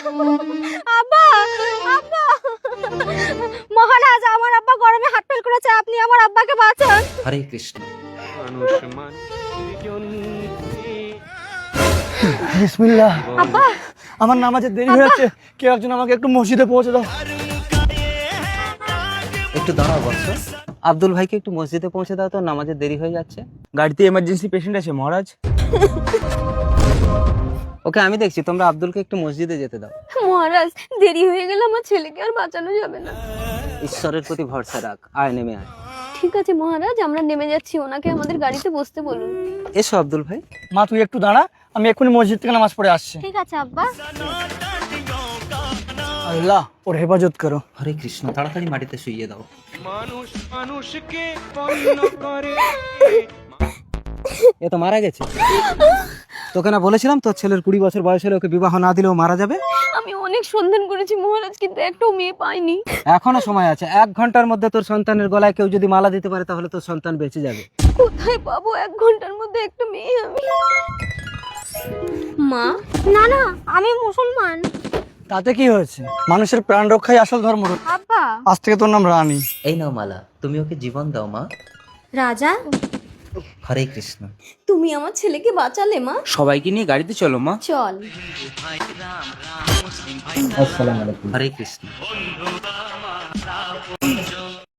আব্বা, আব্বা, মহারাজ আমার আব্বা গরমে হাত ফেল করেছে, আপনি আমার আব্বাকে বাঁচান। হরে কৃষ্ণ। বিসমিল্লাহ। আব্বা, আমার নামাজের দেরি হয়ে যাচ্ছে, কেউ একজন আমাকে একটু মসজিদে পৌঁছে দাও। একটু দাঁড়াও বৎস, আব্দুল ভাইকে একটু মসজিদে পৌঁছে দাও তো, নামাজের দেরি হয়ে যাচ্ছে। গাড়িতে এমার্জেন্সি পেশেন্ট আছে মহারাজ। ওকে আমি দেখছি, তোমরা আব্দুলকে একটু মসজিদে যেতে দাও। মহারাজ দেরি হয়ে গেলে আমার ছেলেকে আর বাঁচানো যাবে না। ঈশ্বরের প্রতি ভরসা রাখ, আয় নেমে আয়। ঠিক আছে মহারাজ, আমরা নেমে যাচ্ছি, ওনাকে আমাদের গাড়িতে বসতে বলুন। এসো আব্দুল ভাই। মা তুই একটু দাঁড়া, আমি এক্ষুনি মসজিদ থেকে নামাজ পড়ে আসছি। ঠিক আছে আব্বা। আল্লাহ ওর হেফাজত করো। হরে কৃষ্ণ, তাড়াতাড়ি মাটিতে শুইয়ে দাও। এ তো মারা গেছে। তোকে না বলেছিলাম তোর ছেলের 20 বছর বয়স হলে ওকে বিবাহ না দিলেও মারা যাবে। আমি অনেক সন্ধান করেছি মহারাজ, কিন্তু একটাও মেয়ে পাইনি। এখনো সময় আছে, 1 ঘন্টার মধ্যে তোর সন্তানের গলায় কেউ যদি মালা দিতে পারে তাহলে তোর সন্তান বেঁচে যাবে। কোথায় পাবো 1 ঘন্টার মধ্যে একটা মেয়ে আমি? মা, না না, আমি মুসলমান। তাতে কি হয়েছে, মানুষের প্রাণ রক্ষাই আসল ধর্ম। আব্বা, আজ থেকে তোর নাম রানী। এই নাও মালা, তুমি ওকে জীবন দাও মা। রাজা, হরে কৃষ্ণ। তুমি আমার ছেলেকে বাঁচালে মা। সবাইকে নিয়ে গাড়িতে চলো মা। চল। আসসালামু আলাইকুম। হরে কৃষ্ণ।